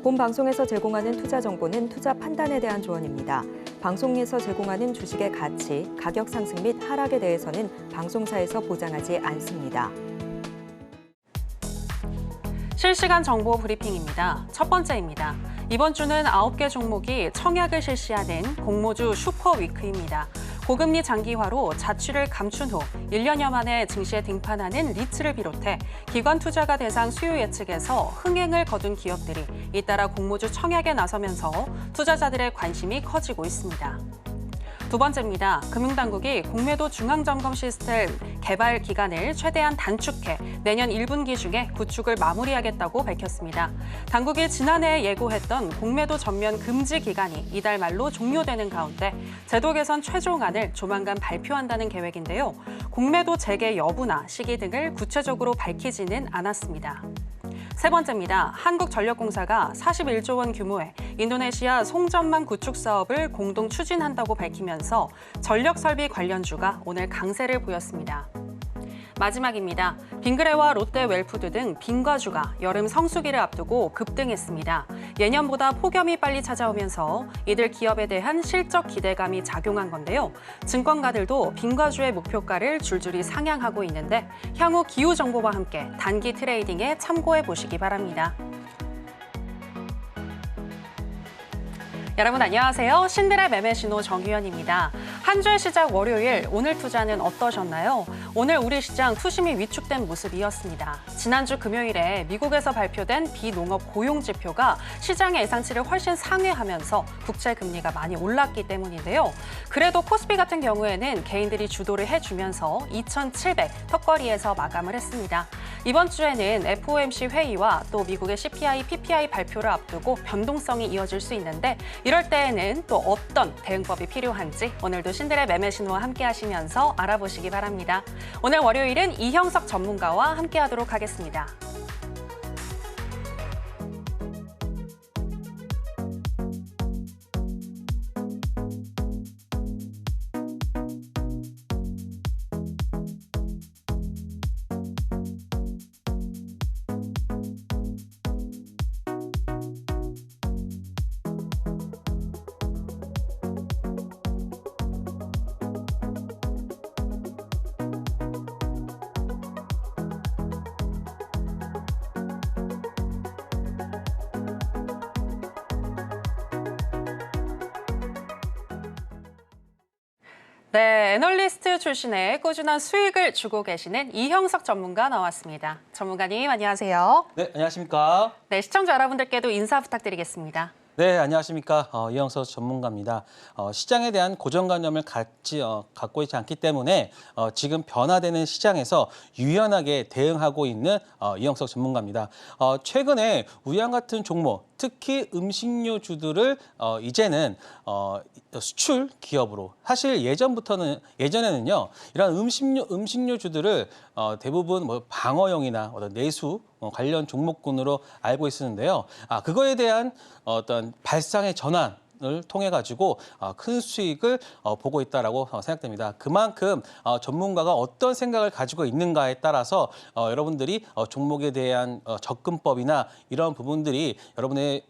본 방송에서 제공하는 투자 정보는 투자 판단에 대한 조언입니다. 방송에서 제공하는 주식의 가치, 가격 상승 및 하락에 대해서는 방송사에서 보장하지 않습니다. 실시간 정보 브리핑입니다. 첫 번째입니다. 이번 주는 9개 종목이 청약을 실시하는 공모주 슈퍼위크입니다. 고금리 장기화로 자취를 감춘 후 1년여 만에 증시에 등판하는 리츠를 비롯해 기관 투자가 대상 수요 예측에서 흥행을 거둔 기업들이 잇따라 공모주 청약에 나서면서 투자자들의 관심이 커지고 있습니다. 두 번째입니다. 금융당국이 공매도 중앙점검 시스템 개발 기간을 최대한 단축해 내년 1분기 중에 구축을 마무리하겠다고 밝혔습니다. 당국이 지난해 예고했던 공매도 전면 금지 기간이 이달 말로 종료되는 가운데 제도 개선 최종안을 조만간 발표한다는 계획인데요. 공매도 재개 여부나 시기 등을 구체적으로 밝히지는 않았습니다. 세 번째입니다. 한국전력공사가 41조 원 규모의 인도네시아 송전망 구축 사업을 공동 추진한다고 밝히면서 전력설비 관련주가 오늘 강세를 보였습니다. 마지막입니다. 빙그레와 롯데 웰푸드 등 빙과주가 여름 성수기를 앞두고 급등했습니다. 예년보다 폭염이 빨리 찾아오면서 이들 기업에 대한 실적 기대감이 작용한 건데요. 증권가들도 빙과주의 목표가를 줄줄이 상향하고 있는데 향후 기후 정보와 함께 단기 트레이딩에 참고해 보시기 바랍니다. 여러분 안녕하세요. 신들의 매매 신호 정유현입니다. 한 주의 시작 월요일, 오늘 투자는 어떠셨나요? 오늘 우리 시장 투심이 위축된 모습이었습니다. 지난주 금요일에 미국에서 발표된 비농업 고용 지표가 시장의 예상치를 훨씬 상회하면서 국채 금리가 많이 올랐기 때문인데요. 그래도 코스피 같은 경우에는 개인들이 주도를 해주면서 2,700 턱걸이에서 마감을 했습니다. 이번 주에는 FOMC 회의와 또 미국의 CPI, PPI 발표를 앞두고 변동성이 이어질 수 있는데 이럴 때에는 또 어떤 대응법이 필요한지 오늘도 신들의 매매 신호와 함께 하시면서 알아보시기 바랍니다. 오늘 월요일은 이형석 전문가와 함께 하도록 하겠습니다. 네, 애널리스트 출신의 꾸준한 수익을 주고 계시는 이형석 전문가 나왔습니다. 전문가님 안녕하세요. 네, 안녕하십니까. 네, 시청자 여러분들께도 인사 부탁드리겠습니다. 네, 안녕하십니까. 이형석 전문가입니다. 시장에 대한 고정관념을 갖고 있지 않기 때문에 지금 변화되는 시장에서 유연하게 대응하고 있는 이형석 전문가입니다. 최근에 우량 같은 종목, 특히 음식료주들을 이제는 수출 기업으로, 사실 예전에는요 이런 음식료주들을 대부분 뭐 방어용이나 어떤 내수 관련 종목군으로 알고 있었는데요. 그거에 대한 어떤 발상의 전환을 통해 가지고 큰 수익을 보고 있다라고 생각됩니다. 그만큼 전문가가 어떤 생각을 가지고 있는가에 따라서 여러분들이 종목에 대한 접근법이나 이런 부분들이 여러분의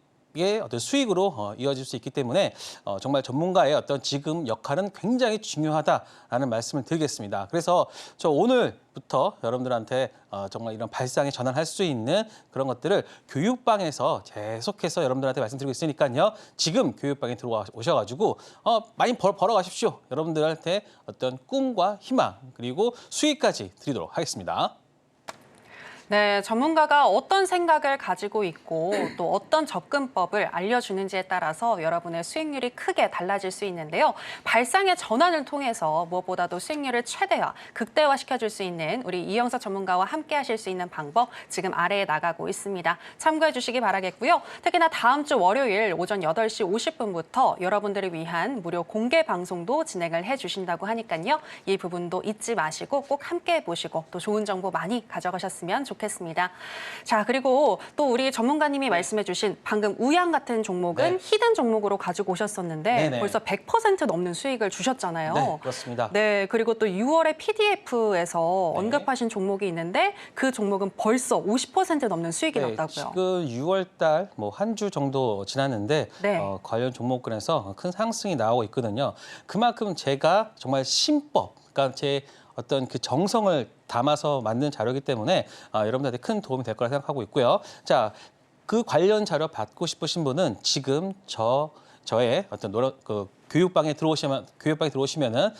어떤 수익으로 이어질 수 있기 때문에 정말 전문가의 어떤 지금 역할은 굉장히 중요하다라는 말씀을 드리겠습니다. 그래서 저 오늘부터 여러분들한테 정말 이런 발상에 전환할 수 있는 그런 것들을 교육방에서 계속해서 여러분들한테 말씀드리고 있으니까요. 지금 교육방에 들어오셔가지고 많이 벌어가십시오. 여러분들한테 어떤 꿈과 희망 그리고 수익까지 드리도록 하겠습니다. 네, 전문가가 어떤 생각을 가지고 있고 또 어떤 접근법을 알려주는지에 따라서 여러분의 수익률이 크게 달라질 수 있는데요. 발상의 전환을 통해서 무엇보다도 수익률을 최대화, 극대화시켜줄 수 있는 우리 이형석 전문가와 함께 하실 수 있는 방법 지금 아래에 나가고 있습니다. 참고해 주시기 바라겠고요. 특히나 다음 주 월요일 오전 8시 50분부터 여러분들을 위한 무료 공개 방송도 진행을 해주신다고 하니까요. 이 부분도 잊지 마시고 꼭 함께 보시고 또 좋은 정보 많이 가져가셨으면 좋겠습니다. 좋겠습니다. 자, 그리고 또 우리 전문가님이 말씀해주신 방금 우양 같은 종목은 히든 종목으로 가지고 오셨었는데 네네. 벌써 100% 넘는 수익을 주셨잖아요. 네, 그렇습니다. 네, 그리고 또 6월에 PDF에서 네. 언급하신 종목이 있는데 그 종목은 벌써 50% 넘는 수익이 났다고요. 지금 6월 달 뭐 한 주 정도 지났는데 네. 관련 종목군에서 큰 상승이 나오고 있거든요. 그만큼 제가 정말 신법, 그러니까 제 어떤 그 정성을 담아서 만든 자료이기 때문에 여러분들한테 큰 도움이 될 거라 생각하고 있고요. 자, 그 관련 자료 받고 싶으신 분은 지금 저의 어떤 교육방에 들어오시면은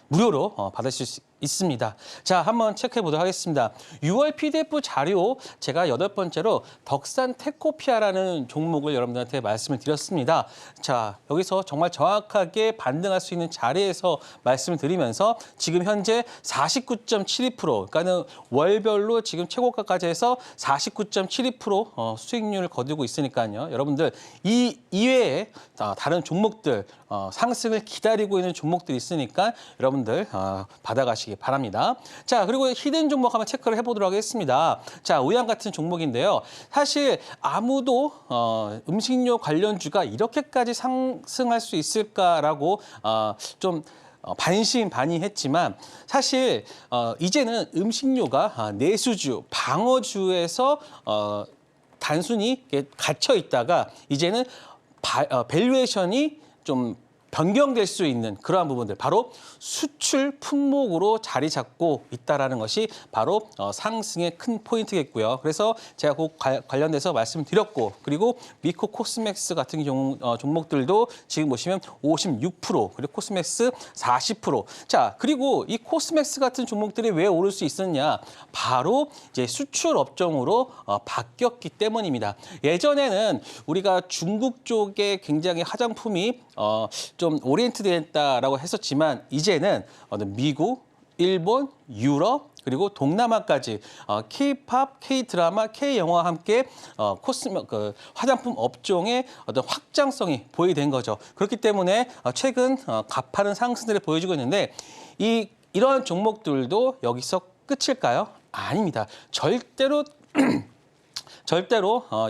무료로 받으실 수 있습니다. 자, 한번 체크해 보도록 하겠습니다. 6월 PDF 자료 제가 8번째로 덕산 테코피아라는 종목을 여러분들한테 말씀을 드렸습니다. 자, 여기서 정말 정확하게 반등할 수 있는 자리에서 말씀을 드리면서 지금 현재 49.72%, 그러니까는 월별로 지금 최고가까지 해서 49.72% 수익률을 거두고 있으니까요. 여러분들 이 이외에 다른 종목들 상승을 기다리고 있는 종목들이 있으니까 여러분들 받아가시기 바랍니다. 자, 그리고 히든 종목 한번 체크를 해보도록 하겠습니다. 자, 우양 같은 종목인데요. 사실 아무도 음식료 관련주가 이렇게까지 상승할 수 있을까라고 좀 반신반의했지만 사실 이제는 음식료가 내수주, 방어주에서 단순히 갇혀 있다가 이제는 밸류에이션이 좀 변경될 수 있는 그러한 부분들, 바로 수출 품목으로 자리 잡고 있다는 것이 바로 상승의 큰 포인트겠고요. 그래서 제가 그 관련돼서 말씀드렸고, 그리고 미코 코스맥스 같은 종목들도 지금 보시면 56%, 그리고 코스맥스 40%. 자, 그리고 이 코스맥스 같은 종목들이 왜 오를 수 있었냐? 바로 이제 수출 업종으로 바뀌었기 때문입니다. 예전에는 우리가 중국 쪽에 굉장히 화장품이 좀 오리엔트됐다라고 했었지만 이제는 미국, 일본, 유럽, 그리고 동남아까지 K-팝, K-드라마, K-영화와 함께 화장품 업종의 어떤 확장성이 보이게 된 거죠. 그렇기 때문에 최근 가파른 상승들을 보여주고 있는데 이러한 종목들도 여기서 끝일까요? 아닙니다. 절대로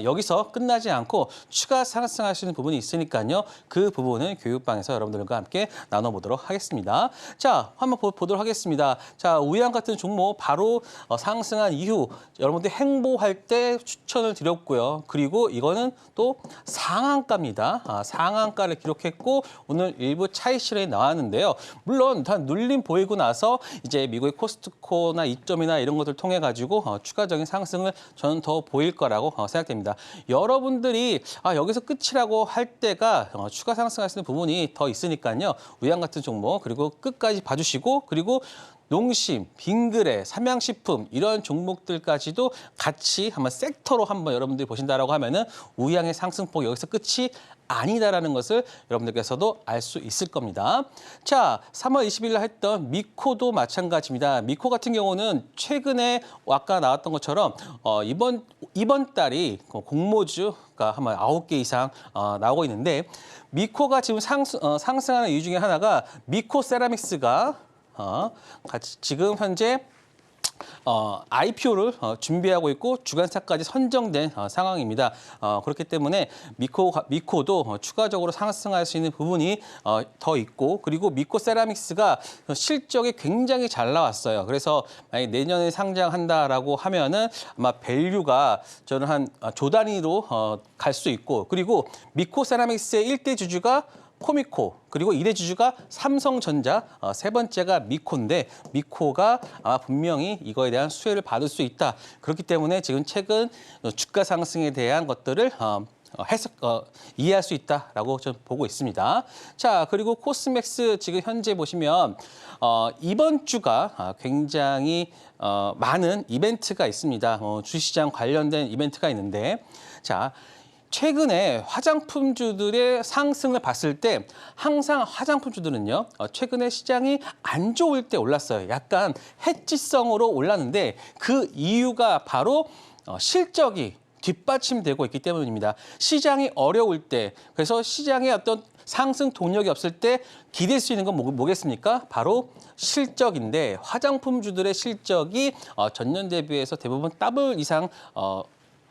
여기서 끝나지 않고 추가 상승할 수 있는 부분이 있으니까요. 그 부분은 교육방에서 여러분들과 함께 나눠보도록 하겠습니다. 자, 한번 보도록 하겠습니다. 자, 우양 같은 종목 바로 상승한 이후 여러분들 행보할 때 추천을 드렸고요. 그리고 이거는 또 상한가입니다. 상한가를 기록했고 오늘 일부 차익 실현이 나왔는데요. 물론 다 눌림 보이고 나서 이제 미국의 코스트코나 이점이나 이런 것들 통해 가지고 추가적인 상승을 저는 더 보일 거라고 생각됩니다. 여러분들이 여기서 끝이라고 할 때가 추가 상승할 수 있는 부분이 더 있으니까요. 우양 같은 종목 그리고 끝까지 봐주시고, 그리고 농심, 빙그레, 삼양식품 이런 종목들까지도 같이 한번 섹터로 한번 여러분들이 보신다라고 하면은 우양의 상승폭이 여기서 끝이 아니다라는 것을 여러분들께서도 알 수 있을 겁니다. 자, 3월 20일 날 했던 미코도 마찬가지입니다. 미코 같은 경우는 최근에 아까 나왔던 것처럼 이번 달이 공모주가 한 9개 이상 나오고 있는데, 미코가 지금 상승하는 이유 중에 하나가 미코 세라믹스가 지금 현재 IPO를 준비하고 있고 주관사까지 선정된 상황입니다. 그렇기 때문에 미코도 추가적으로 상승할 수 있는 부분이 더 있고, 그리고 미코 세라믹스가 실적이 굉장히 잘 나왔어요. 그래서 만약에 내년에 상장한다라고 하면은 아마 밸류가 저는 한 조 단위로 갈 수 있고, 그리고 미코 세라믹스의 1대 주주가 코미코, 그리고 2대 주주가 삼성전자, 세 번째가 미코인데 미코가 분명히 이거에 대한 수혜를 받을 수 있다. 그렇기 때문에 지금 최근 주가 상승에 대한 것들을 이해할 수 있다라고 저는 보고 있습니다. 자, 그리고 코스맥스 지금 현재 보시면 이번 주가 굉장히 많은 이벤트가 있습니다. 주시장 관련된 이벤트가 있는데, 자, 최근에 화장품주들의 상승을 봤을 때 항상 화장품주들은요, 최근에 시장이 안 좋을 때 올랐어요. 약간 해지성으로 올랐는데 그 이유가 바로 실적이 뒷받침되고 있기 때문입니다. 시장이 어려울 때, 그래서 시장에 어떤 상승 동력이 없을 때 기댈 수 있는 건 뭐겠습니까? 바로 실적인데 화장품주들의 실적이 전년 대비해서 대부분 더블 이상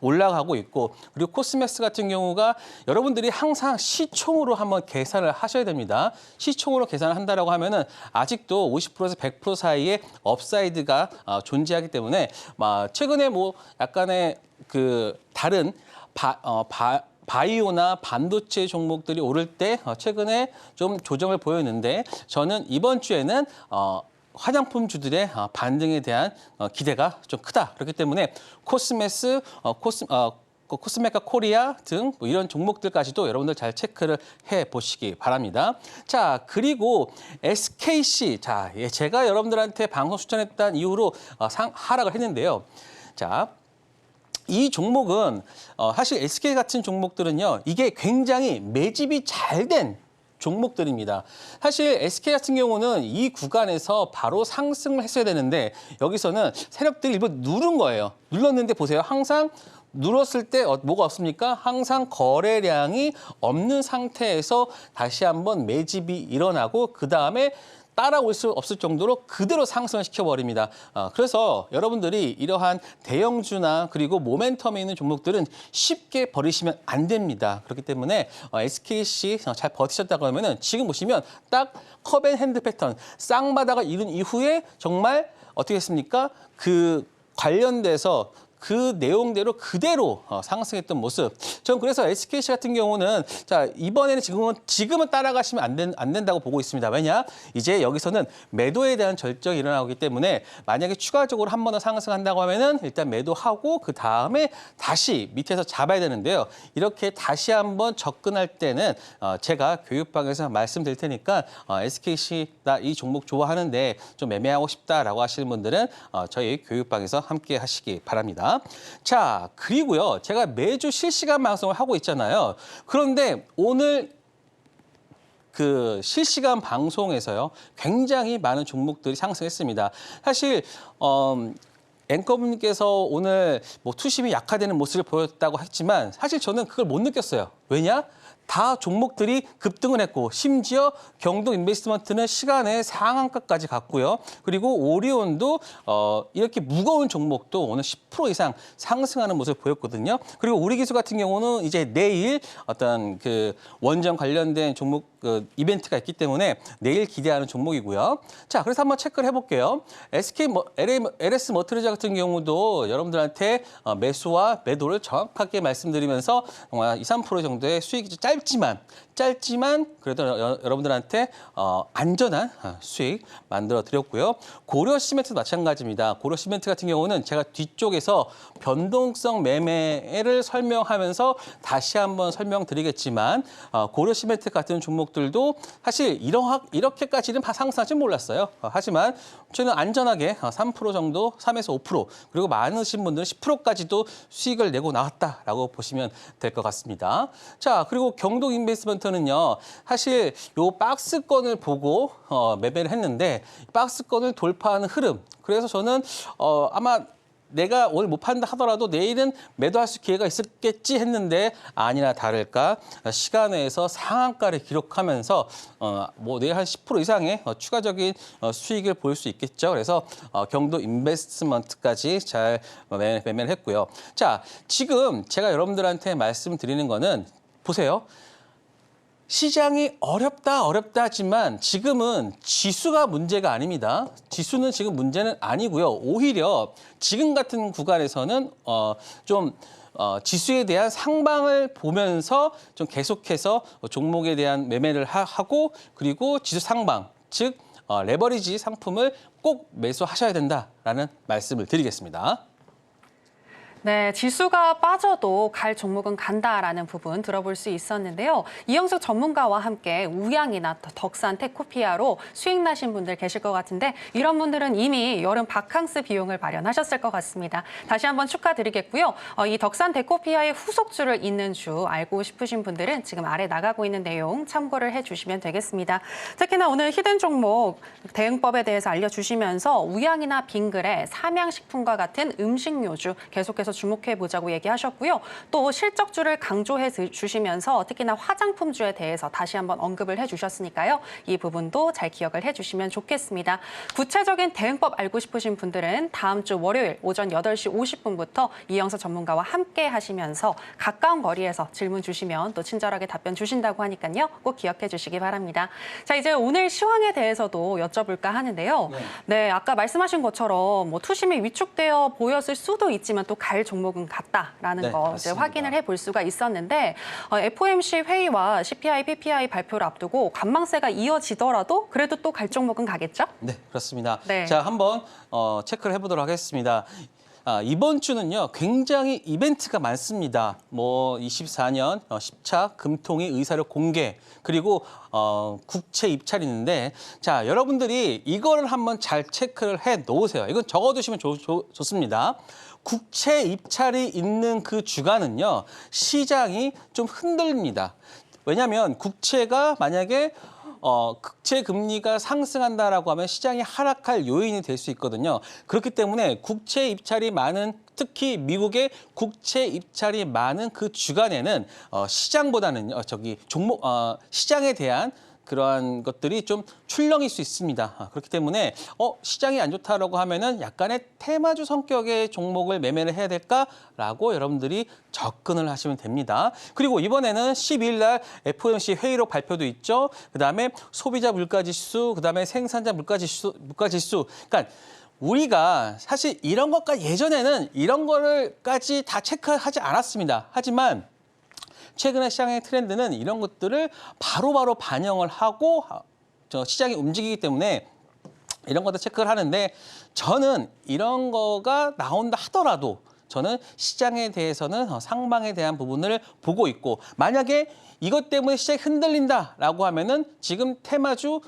올라가고 있고, 그리고 코스맥스 같은 경우가 여러분들이 항상 시총으로 한번 계산을 하셔야 됩니다. 시총으로 계산을 한다라고 하면은 아직도 50%에서 100% 사이의 업사이드가 존재하기 때문에 최근에 뭐 약간의 그 다른 바이오나 반도체 종목들이 오를 때 최근에 좀 조정을 보였는데, 저는 이번 주에는 화장품주들의 반등에 대한 기대가 좀 크다. 그렇기 때문에 코스메카 코리아 등 뭐 이런 종목들까지도 여러분들 잘 체크를 해보시기 바랍니다. 자, 그리고 SKC. 자, 제가 여러분들한테 방송 추천했던 이후로 하락을 했는데요. 자, 이 종목은 사실 SK 같은 종목들은요, 이게 굉장히 매집이 잘 된 종목들입니다. 사실 SK 같은 경우는 이 구간에서 바로 상승을 했어야 되는데 여기서는 세력들이 일부 누른 거예요. 눌렀는데 보세요. 항상 눌렀을 때 뭐가 없습니까? 항상 거래량이 없는 상태에서 다시 한번 매집이 일어나고 그다음에 따라올 수 없을 정도로 그대로 상승을 시켜버립니다. 그래서 여러분들이 이러한 대형주나 그리고 모멘텀에 있는 종목들은 쉽게 버리시면 안 됩니다. 그렇기 때문에 SKC 잘 버티셨다 그러면은 지금 보시면 딱 컵앤핸드 패턴, 쌍바닥을 이룬 이후에 정말 어떻게 했습니까? 그 관련돼서 그 내용대로 그대로 상승했던 모습. 전 그래서 SKC 같은 경우는 자, 이번에는 지금은 따라가시면 안 된다고 보고 있습니다. 왜냐? 이제 여기서는 매도에 대한 절정이 일어나기 때문에 만약에 추가적으로 한 번 더 상승한다고 하면은 일단 매도하고 그 다음에 다시 밑에서 잡아야 되는데요. 이렇게 다시 한번 접근할 때는 제가 교육방에서 말씀드릴 테니까 SKC 나 이 종목 좋아하는데 좀 매매하고 싶다라고 하시는 분들은 저희 교육방에서 함께 하시기 바랍니다. 자, 그리고요. 제가 매주 실시간 방송을 하고 있잖아요. 그런데 오늘 그 실시간 방송에서요. 굉장히 많은 종목들이 상승했습니다. 사실 앵커분께서 오늘 뭐 투심이 약화되는 모습을 보였다고 했지만 사실 저는 그걸 못 느꼈어요. 왜냐? 다 종목들이 급등을 했고 심지어 경동 인베스트먼트는 시간의 상한가까지 갔고요. 그리고 오리온도 이렇게 무거운 종목도 오늘 10% 이상 상승하는 모습을 보였거든요. 그리고 우리기술 같은 경우는 이제 내일 어떤 그 원전 관련된 종목 이벤트가 있기 때문에 내일 기대하는 종목이고요. 자, 그래서 한번 체크를 해볼게요. LS 머트리자 같은 경우도 여러분들한테 매수와 매도를 정확하게 말씀드리면서 정말 2, 3% 정도의 수익이 짧지만 그래도 여러분들한테 안전한 수익 만들어 드렸고요. 고려 시멘트도 마찬가지입니다. 고려 시멘트 같은 경우는 제가 뒤쪽에서 변동성 매매를 설명하면서 다시 한번 설명드리겠지만 고려 시멘트 같은 종목들도 사실 이렇게까지는 상승할지 몰랐어요. 하지만 저는 안전하게 3% 정도, 3에서 5% 그리고 많으신 분들은 10%까지도 수익을 내고 나왔다라고 보시면 될 것 같습니다. 자, 그리고 경동 인베스트먼트는요. 사실 요 박스권을 보고 매매를 했는데 박스권을 돌파하는 흐름. 그래서 저는 아마 내가 오늘 못 판다 하더라도 내일은 매도할 수 기회가 있었겠지 했는데 아니나 다를까 시간외에서 상한가를 기록하면서 뭐 내일 한 10% 이상의 추가적인 수익을 볼 수 있겠죠. 그래서 경도 인베스트먼트까지 잘 매매를 했고요. 자, 지금 제가 여러분들한테 말씀드리는 거는 보세요. 시장이 어렵다 하지만 지금은 지수가 문제가 아닙니다. 지수는 지금 문제는 아니고요. 오히려 지금 같은 구간에서는 지수에 대한 상방을 보면서 좀 계속해서 종목에 대한 매매를 하고 그리고 지수 상방, 즉 레버리지 상품을 꼭 매수하셔야 된다라는 말씀을 드리겠습니다. 네, 지수가 빠져도 갈 종목은 간다라는 부분 들어볼 수 있었는데요. 이영석 전문가와 함께 우양이나 덕산, 테코피아로 수익 나신 분들 계실 것 같은데 이런 분들은 이미 여름 바캉스 비용을 마련하셨을 것 같습니다. 다시 한번 축하드리겠고요. 이 덕산, 테코피아의 후속주를 잇는 주 알고 싶으신 분들은 지금 아래 나가고 있는 내용 참고를 해주시면 되겠습니다. 특히나 오늘 히든 종목 대응법에 대해서 알려주시면서 우양이나 빙그레, 삼양식품과 같은 음식료주 계속해서 주목해 보자고 얘기하셨고요. 또 실적주를 강조해 주시면서 특히나 화장품주에 대해서 다시 한번 언급을 해주셨으니까요. 이 부분도 잘 기억을 해주시면 좋겠습니다. 구체적인 대응법 알고 싶으신 분들은 다음 주 월요일 오전 8시 50분부터 이영석 전문가와 함께 하시면서 가까운 거리에서 질문 주시면 또 친절하게 답변 주신다고 하니까요. 꼭 기억해 주시기 바랍니다. 자, 이제 오늘 시황에 대해서도 여쭤볼까 하는데요. 네, 아까 말씀하신 것처럼 뭐 투심이 위축되어 보였을 수도 있지만 또 갈 종목은 같다라는 네, 거 이제 맞습니다. 확인을 해볼 수가 있었는데 FOMC 회의와 CPI, PPI 발표를 앞두고 관망세가 이어지더라도 그래도 또 갈 종목은 가겠죠? 네, 그렇습니다. 네. 자, 한번 체크를 해보도록 하겠습니다. 이번 주는요, 굉장히 이벤트가 많습니다. 뭐 24년 10차 금통위 의사를 공개, 그리고 국채 입찰이 있는데, 자, 여러분들이 이거를 한번 잘 체크를 해 놓으세요. 이건 적어두시면 좋습니다. 국채 입찰이 있는 그 주간은요, 시장이 좀 흔들립니다. 왜냐하면 국채가 만약에 국채 금리가 상승한다라고 하면 시장이 하락할 요인이 될 수 있거든요. 그렇기 때문에 국채 입찰이 많은, 특히 미국의 국채 입찰이 많은 그 주간에는 시장보다는 시장에 대한 그러한 것들이 좀 출렁일 수 있습니다. 그렇기 때문에 시장이 안 좋다라고 하면은 약간의 테마주 성격의 종목을 매매를 해야 될까라고 여러분들이 접근을 하시면 됩니다. 그리고 이번에는 12일 날 FOMC 회의록 발표도 있죠. 그다음에 소비자 물가지수, 그다음에 생산자 물가지수. 그러니까 우리가 사실 이런 것까지 예전에는 이런 거를까지 다 체크하지 않았습니다. 하지만 최근의 시장의 트렌드는 이런 것들을 바로바로 반영을 하고 시장이 움직이기 때문에 이런 것도 체크를 하는데, 저는 이런 거가 나온다 하더라도 저는 시장에 대해서는 상방에 대한 부분을 보고 있고, 만약에 이것 때문에 시장이 흔들린다라고 하면은 지금 테마주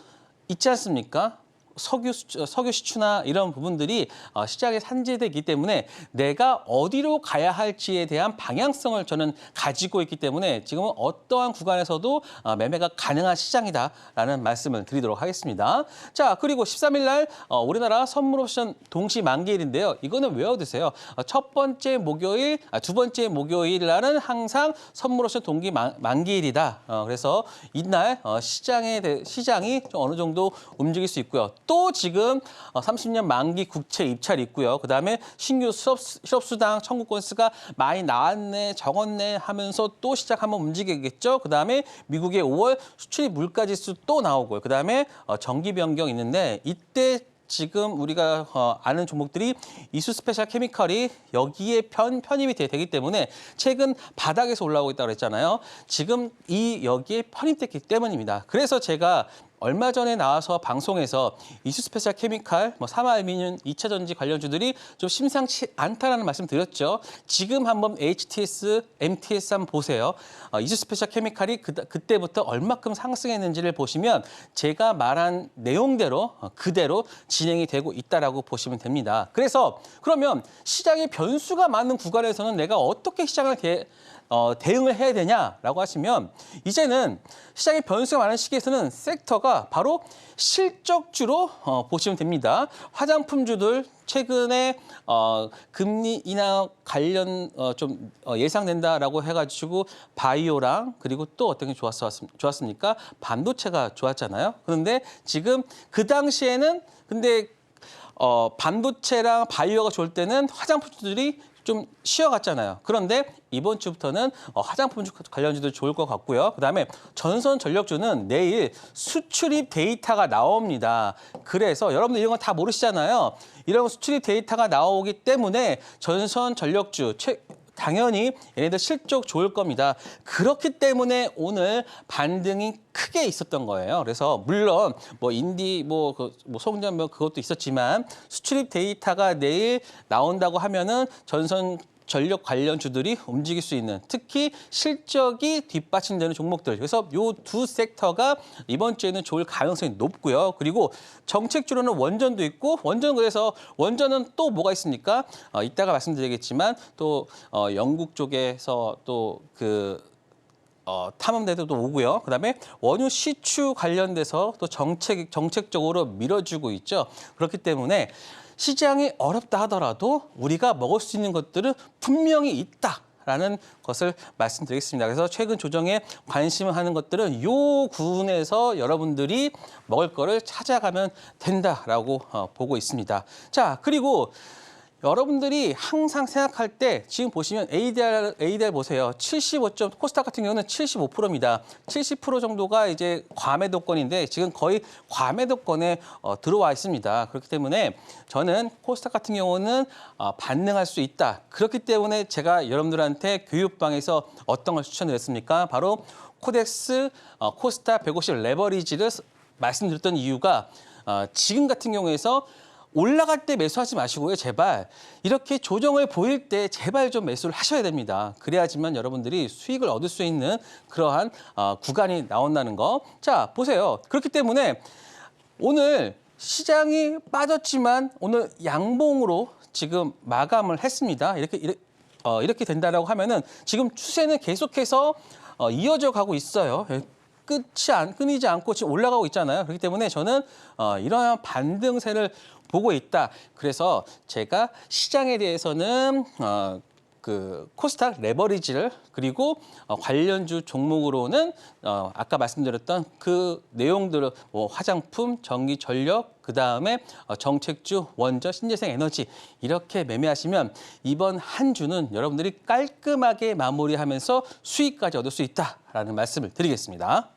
있지 않습니까? 석유 시추나 이런 부분들이 시장에 산재되기 때문에 내가 어디로 가야 할지에 대한 방향성을 저는 가지고 있기 때문에 지금은 어떠한 구간에서도 매매가 가능한 시장이다라는 말씀을 드리도록 하겠습니다. 자, 그리고 13일 날 우리나라 선물 옵션 동시 만기일인데요. 이거는 외워두세요. 첫 번째 목요일, 두 번째 목요일 날은 항상 선물 옵션 동기 만기일이다. 그래서 이날 시장이 좀 어느 정도 움직일 수 있고요. 또 지금 30년 만기 국채 입찰이 있고요. 그다음에 신규 실업수당 청구 건수가 많이 나왔네, 적었네 하면서 또 시작 한번 움직이겠죠. 그다음에 미국의 5월 수출입 물가지수 또 나오고요. 그다음에 정기 변경 있는데, 이때 지금 우리가 아는 종목들이 이수 스페셜 케미컬이 여기에 편입이 되기 때문에 최근 바닥에서 올라오고 있다고 그랬잖아요. 지금 여기에 편입됐기 때문입니다. 그래서 제가 얼마 전에 나와서 방송에서 이수 스페셜 케미칼, 삼화알미늄, 2차 전지 관련주들이 좀 심상치 않다라는 말씀 드렸죠. 지금 한번 HTS, MTS 한번 보세요. 이수 스페셜 케미칼이 그때부터 얼마큼 상승했는지를 보시면 제가 말한 내용대로 그대로 진행이 되고 있다라고 보시면 됩니다. 그래서 그러면 시장에 변수가 많은 구간에서는 내가 어떻게 시장을 대응을 해야 되냐라고 하시면, 이제는 시장의 변수가 많은 시기에서는 섹터가 바로 실적주로 보시면 됩니다. 화장품주들 최근에 금리 인하 관련 좀 예상된다라고 해가지고 바이오랑, 그리고 또 어떤 게 좋았습니까? 반도체가 좋았잖아요. 그런데 지금 그 당시에는 반도체랑 바이오가 좋을 때는 화장품주들이 좀 쉬어갔잖아요. 그런데 이번 주부터는 화장품 관련주도 좋을 것 같고요. 그다음에 전선 전력주는 내일 수출입 데이터가 나옵니다. 그래서 여러분들 이런 거 다 모르시잖아요. 이런 수출입 데이터가 나오기 때문에 전선 전력주 당연히 얘네들 실적 좋을 겁니다. 그렇기 때문에 오늘 반등이 크게 있었던 거예요. 그래서 물론 인디 송전 그것도 있었지만, 수출입 데이터가 내일 나온다고 하면은 전선 전력 관련주들이 움직일 수 있는, 특히 실적이 뒷받침되는 종목들. 그래서 이 두 섹터가 이번 주에는 좋을 가능성이 높고요. 그리고 정책주로는 원전도 있고, 그래서 원전은 또 뭐가 있습니까? 이따가 말씀드리겠지만 또 영국 쪽에서 또 탐험대도 오고요. 그다음에 원유 시추 관련돼서 또 정책적으로 밀어주고 있죠. 그렇기 때문에 시장이 어렵다 하더라도 우리가 먹을 수 있는 것들은 분명히 있다라는 것을 말씀드리겠습니다. 그래서 최근 조정에 관심을 하는 것들은 요 구분에서 여러분들이 먹을 거를 찾아가면 된다라고 보고 있습니다. 자, 그리고 여러분들이 항상 생각할 때 지금 보시면 ADR 보세요. 75점, 코스닥 같은 경우는 75%입니다. 70% 정도가 이제 과매도권인데 지금 거의 과매도권에 들어와 있습니다. 그렇기 때문에 저는 코스닥 같은 경우는 반등할 수 있다. 그렇기 때문에 제가 여러분들한테 교육방에서 어떤 걸 추천드렸습니까? 바로 코덱스 코스닥 150 레버리지를 말씀드렸던 이유가 지금 같은 경우에서 올라갈 때 매수하지 마시고요. 제발 이렇게 조정을 보일 때 제발 좀 매수를 하셔야 됩니다. 그래야지만 여러분들이 수익을 얻을 수 있는 그러한 구간이 나온다는 거. 자, 보세요. 그렇기 때문에 오늘 시장이 빠졌지만 오늘 양봉으로 지금 마감을 했습니다. 이렇게 된다라고 하면은 지금 추세는 계속해서 이어져 가고 있어요. 끊이지 않고 지금 올라가고 있잖아요. 그렇기 때문에 저는 이러한 반등세를 보고 있다. 그래서 제가 시장에 대해서는 그 코스닥 레버리지를 그리고 관련주 종목으로는 아까 말씀드렸던 그 내용들을 화장품, 전기, 전력, 그다음에 정책주, 원전, 신재생 에너지 이렇게 매매하시면 이번 한 주는 여러분들이 깔끔하게 마무리하면서 수익까지 얻을 수 있다라는 말씀을 드리겠습니다.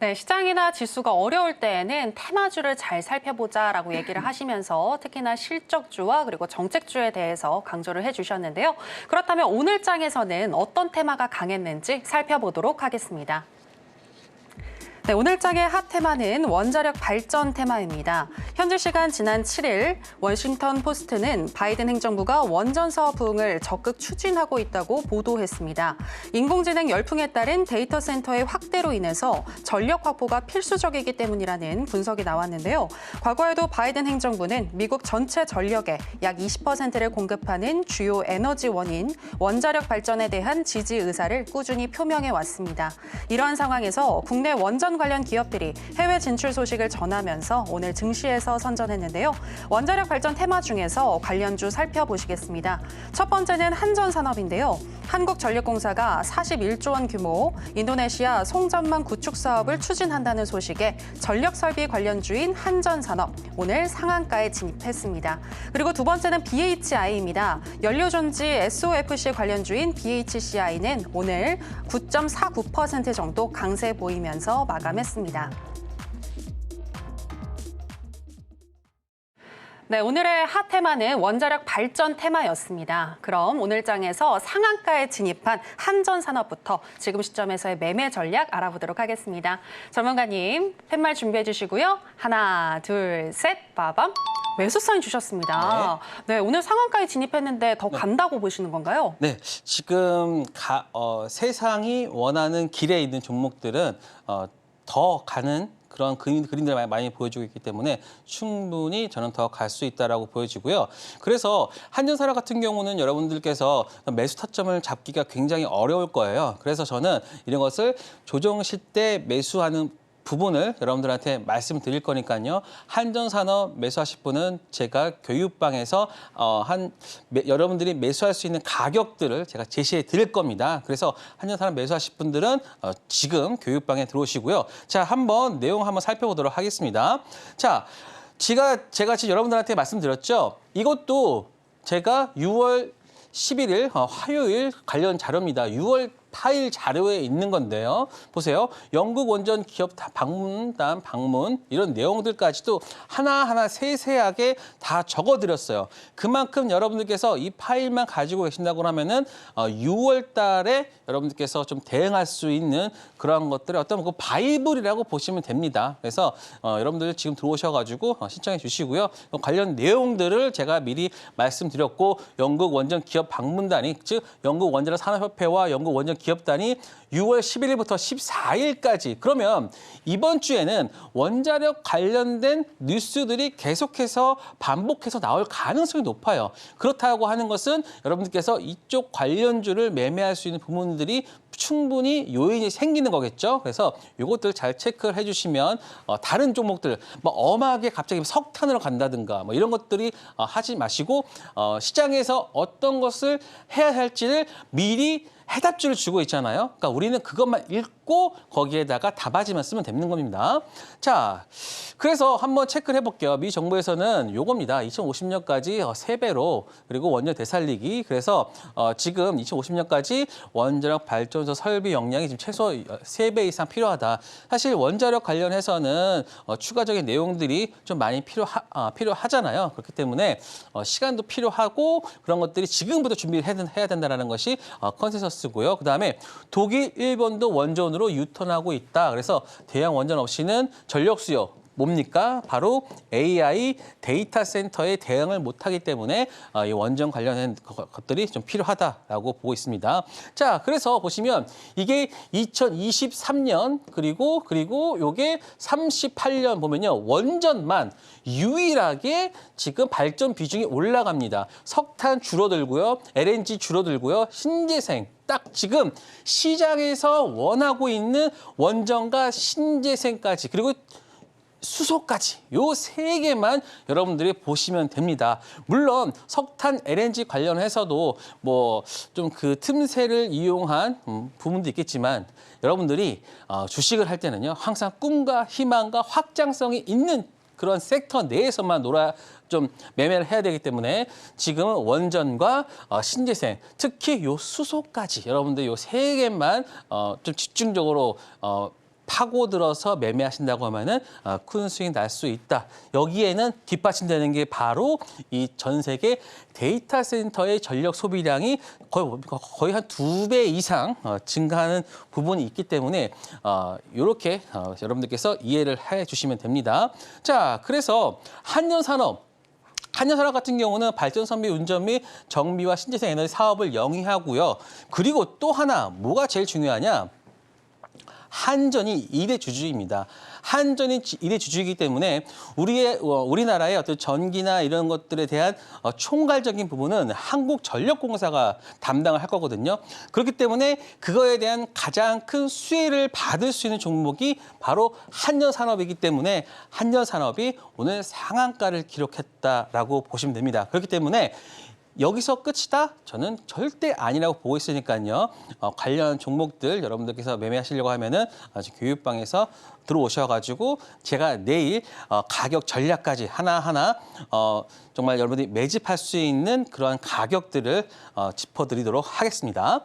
네, 시장이나 지수가 어려울 때에는 테마주를 잘 살펴보자라고 얘기를 하시면서 특히나 실적주와 그리고 정책주에 대해서 강조를 해주셨는데요. 그렇다면 오늘 장에서는 어떤 테마가 강했는지 살펴보도록 하겠습니다. 네, 오늘 장의 핫 테마는 원자력 발전 테마입니다. 현지 시간 지난 7일 워싱턴 포스트는 바이든 행정부가 원전 사업 부흥을 적극 추진하고 있다고 보도했습니다. 인공지능 열풍에 따른 데이터 센터의 확대로 인해서 전력 확보가 필수적이기 때문이라는 분석이 나왔는데요. 과거에도 바이든 행정부는 미국 전체 전력의 약 20%를 공급하는 주요 에너지원인 원자력 발전에 대한 지지 의사를 꾸준히 표명해 왔습니다. 이러한 상황에서 국내 원전 관련 기업들이 해외 진출 소식을 전하면서 오늘 증시에서 선전했는데요. 원자력 발전 테마 중에서 관련주 살펴보시겠습니다. 첫 번째는 한전산업인데요. 한국전력공사가 41조 원 규모 인도네시아 송전망 구축 사업을 추진한다는 소식에 전력설비 관련주인 한전산업 오늘 상한가에 진입했습니다. 그리고 두 번째는 BHI입니다. 연료전지 SOFC 관련주인 BHCI는 오늘 9.49% 정도 강세 보이면서 마감했습니다. 네, 오늘의 핫 테마는 원자력 발전 테마였습니다. 그럼 오늘 장에서 상한가에 진입한 한전산업부터 지금 시점에서의 매매 전략 알아보도록 하겠습니다. 전문가님, 팻말 준비해 주시고요. 하나, 둘, 셋, 빠밤. 매수 사인 주셨습니다. 네, 오늘 상한가에 진입했는데 더 간다고 보시는 건가요? 네, 지금 세상이 원하는 길에 있는 종목들은 더 가는 그런 그림들을 많이 보여주고 있기 때문에 충분히 저는 더 갈 수 있다라고 보여지고요. 그래서 한전산업 같은 경우는 여러분들께서 매수 타점을 잡기가 굉장히 어려울 거예요. 그래서 저는 이런 것을 조정 시때 매수하는 부분을 여러분들한테 말씀드릴 거니까요. 한전산업 매수하실 분은 제가 교육방에서 여러분들이 매수할 수 있는 가격들을 제가 제시해 드릴 겁니다. 그래서 한전산업 매수하실 분들은 지금 교육방에 들어오시고요. 자, 내용 한번 살펴보도록 하겠습니다. 자, 제가 지금 여러분들한테 말씀드렸죠. 이것도 제가 6월 11일 화요일 관련 자료입니다. 6월 8일 자료에 있는 건데요. 보세요. 영국 원전 기업 방문 이런 내용들까지도 하나하나 세세하게 다 적어드렸어요. 그만큼 여러분들께서 이 파일만 가지고 계신다고 하면은 6월 달에 여러분들께서 좀 대응할 수 있는 그런 것들의 어떤 그 바이블이라고 보시면 됩니다. 그래서 여러분들 지금 들어오셔가지고 신청해 주시고요. 관련 내용들을 제가 미리 말씀드렸고 영국 원전 기업 방문단이 즉 영국 원자력 산업협회와 영국 원전 기업단이 6월 11일부터 14일까지. 그러면 이번 주에는 원자력 관련된 뉴스들이 계속해서 반복해서 나올 가능성이 높아요. 그렇다고 하는 것은 여러분들께서 이쪽 관련주를 매매할 수 있는 부분들이 충분히 요인이 생기는 거겠죠. 그래서 이것들 잘 체크를 해주시면 다른 종목들 뭐 엄하게 갑자기 석탄으로 간다든가 뭐 이런 것들이 하지 마시고 시장에서 어떤 것을 해야 할지를 미리 해답지를 주고 있잖아요. 그러니까 우리는 그것만 읽고 거기에다가 답안지만 쓰면 되는 겁니다. 자, 그래서 한번 체크를 해볼게요. 미 정부에서는 요겁니다. 2050년까지 3배로 그리고 원전 되살리기. 그래서 지금 2050년까지 원자력 발전소 설비 역량이 지금 최소 3배 이상 필요하다. 사실 원자력 관련해서는 추가적인 내용들이 좀 많이 필요하잖아요. 그렇기 때문에 시간도 필요하고 그런 것들이 지금부터 준비를 해야 된다는 것이 컨센서스고요. 그다음에 독일, 일본도 원전으로 유턴하고 있다. 그래서 대형 원전 없이는 전력 수요 뭡니까? 바로 AI 데이터 센터에 대응을 못하기 때문에 이 원전 관련된 것들이 좀 필요하다라고 보고 있습니다. 자, 그래서 보시면 이게 2023년 그리고 요게 38년 보면요. 원전만 유일하게 지금 발전 비중이 올라갑니다. 석탄 줄어들고요. LNG 줄어들고요. 신재생 딱 지금 시장에서 원하고 있는 원전과 신재생까지 그리고 수소까지 요 3개만 여러분들이 보시면 됩니다. 물론 석탄, LNG 관련해서도 뭐 좀 그 틈새를 이용한 부분도 있겠지만 여러분들이 주식을 할 때는요. 항상 꿈과 희망과 확장성이 있는 그런 섹터 내에서만 좀 매매를 해야 되기 때문에 지금은 원전과 신재생, 특히 요 수소까지 여러분들 요 3개만 좀 집중적으로 파고들어서 매매하신다고 하면은 큰 수익 날 수 있다. 여기에는 뒷받침되는 게 바로 이 전 세계 데이터 센터의 전력 소비량이 거의 한 2배 이상 증가하는 부분이 있기 때문에 이렇게 여러분들께서 이해를 해 주시면 됩니다. 자, 그래서 한전산업 같은 경우는 발전선비 운전 및 정비와 신재생 에너지 사업을 영위하고요. 그리고 또 하나 뭐가 제일 중요하냐? 한전이 1대 주주입니다. 한전이 1대 주주이기 때문에 우리나라의 어떤 전기나 이런 것들에 대한 총괄적인 부분은 한국전력공사가 담당을 할 거거든요. 그렇기 때문에 그거에 대한 가장 큰 수혜를 받을 수 있는 종목이 바로 한전산업이기 때문에 한전산업이 오늘 상한가를 기록했다라고 보시면 됩니다. 그렇기 때문에 여기서 끝이다? 저는 절대 아니라고 보고 있으니까요. 관련 종목들 여러분들께서 매매하시려고 하면은 교육방에서 들어오셔가지고 제가 내일 가격 전략까지 하나하나 정말 여러분들이 매집할 수 있는 그러한 가격들을 짚어드리도록 하겠습니다.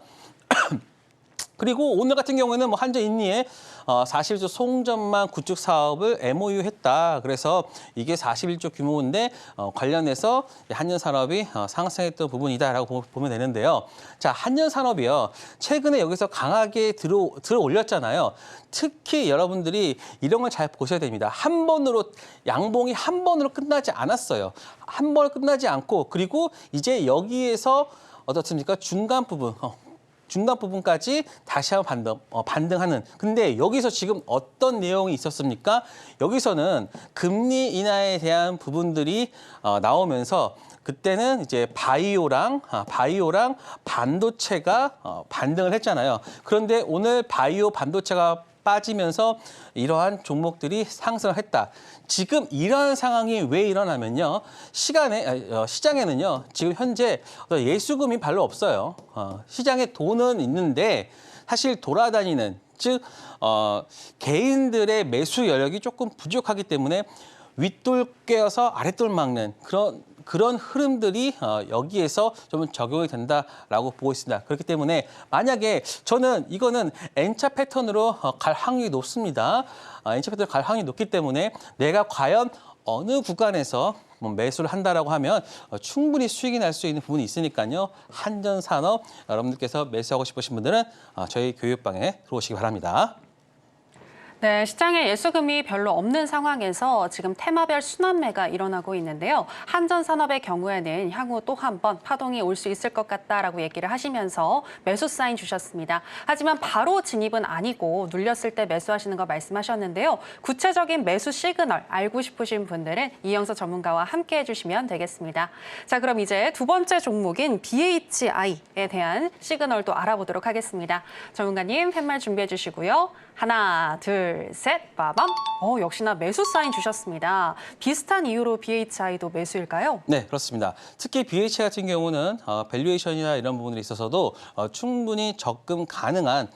그리고 오늘 같은 경우에는 뭐 한전 인리에 41조 송전망 구축 사업을 MOU했다. 그래서 이게 41조 규모인데 관련해서 한전산업이 상승했던 부분이다라고 보면 되는데요. 자, 한전산업이요. 최근에 여기서 강하게 들어 올렸잖아요. 특히 여러분들이 이런 걸 잘 보셔야 됩니다. 한 번으로 양봉이 한 번으로 끝나지 않았어요. 한 번으로 끝나지 않고 그리고 이제 여기에서 어떻습니까? 중간 부분까지 다시 한번 반등하는. 근데 여기서 지금 어떤 내용이 있었습니까? 여기서는 금리 인하에 대한 부분들이 나오면서 그때는 이제 바이오랑 반도체가 반등을 했잖아요. 그런데 오늘 바이오 반도체가 빠지면서 이러한 종목들이 상승을 했다. 지금 이러한 상황이 왜 일어나면요. 시장에는요. 지금 현재 예수금이 별로 없어요. 시장에 돈은 있는데 사실 돌아다니는 즉 개인들의 매수 여력이 조금 부족하기 때문에 윗돌 깨어서 아랫돌 막는 그런 흐름들이 여기에서 좀 적용이 된다라고 보고 있습니다. 그렇기 때문에 만약에 저는 이거는 N차 패턴으로 갈 확률이 높습니다. N차 패턴으로 갈 확률이 높기 때문에 내가 과연 어느 구간에서 매수를 한다라고 하면 충분히 수익이 날 수 있는 부분이 있으니까요. 한전산업 여러분들께서 매수하고 싶으신 분들은 저희 교육방에 들어오시기 바랍니다. 네, 시장에 예수금이 별로 없는 상황에서 지금 테마별 순환매가 일어나고 있는데요. 한전산업의 경우에는 향후 또 한 번 파동이 올 수 있을 것 같다라고 얘기를 하시면서 매수 사인 주셨습니다. 하지만 바로 진입은 아니고 눌렸을 때 매수하시는 거 말씀하셨는데요. 구체적인 매수 시그널 알고 싶으신 분들은 이영서 전문가와 함께 해주시면 되겠습니다. 자, 그럼 이제 두 번째 종목인 BHI에 대한 시그널도 알아보도록 하겠습니다. 전문가님 팻말 준비해 주시고요. 하나, 둘, 셋, 빠밤. 역시나 매수 사인 주셨습니다. 비슷한 이유로 BHI도 매수일까요? 네, 그렇습니다. 특히 BHI 같은 경우는 밸류에이션이나 이런 부분에 있어서도 충분히 접근 가능한,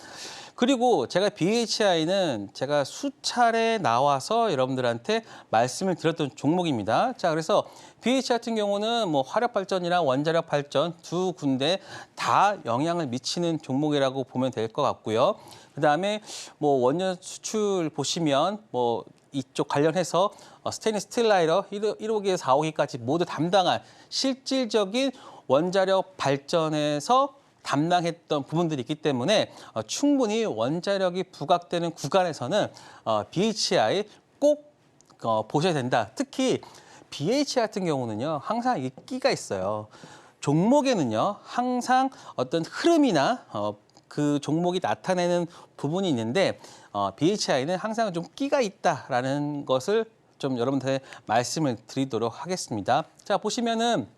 그리고 제가 BHI는 제가 수차례 나와서 여러분들한테 말씀을 드렸던 종목입니다. 자, 그래서 BHI 같은 경우는 뭐 화력 발전이나 원자력 발전 두 군데 다 영향을 미치는 종목이라고 보면 될 것 같고요. 그다음에 뭐 원전 수출 보시면 뭐 이쪽 관련해서 스테인리스 스틸 라이터 1호기에서 4호기까지 모두 담당한 실질적인 원자력 발전에서 담당했던 부분들이 있기 때문에 충분히 원자력이 부각되는 구간에서는 BHI 꼭 보셔야 된다. 특히 BHI 같은 경우는요, 항상 이 끼가 있어요. 종목에는요, 항상 어떤 흐름이나 그 종목이 나타내는 부분이 있는데 BHI는 항상 좀 끼가 있다라는 것을 좀 여러분들한테 말씀을 드리도록 하겠습니다. 자, 보시면은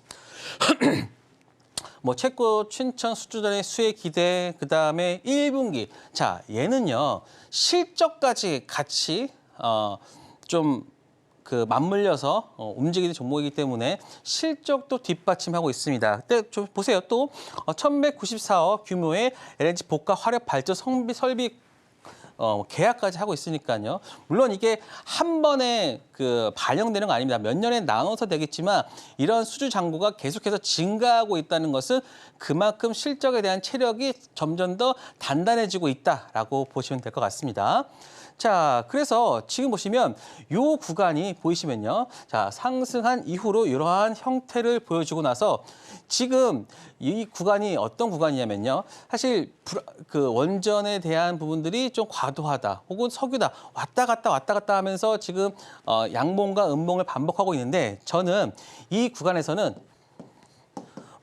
뭐 채권, 춘천, 수주전의 수혜 기대, 그다음에 1분기. 자, 얘는요, 실적까지 같이 좀 그 맞물려서 움직이는 종목이기 때문에 실적도 뒷받침하고 있습니다. 근데 좀 보세요. 또 1,194억 규모의 LNG 복합 화력 발전 설비 계약까지 하고 있으니까요. 물론 이게 한 번에 그 반영되는 거 아닙니다. 몇 년에 나눠서 되겠지만 이런 수주 잔고가 계속해서 증가하고 있다는 것은 그만큼 실적에 대한 체력이 점점 더 단단해지고 있다라고 보시면 될 것 같습니다. 자, 그래서 지금 보시면 이 구간이 보이시면요. 자, 상승한 이후로 이러한 형태를 보여주고 나서 지금 이 구간이 어떤 구간이냐면요. 사실 그 원전에 대한 부분들이 좀 과도하다 혹은 석유다 왔다 갔다 하면서 지금 양봉과 음봉을 반복하고 있는데 저는 이 구간에서는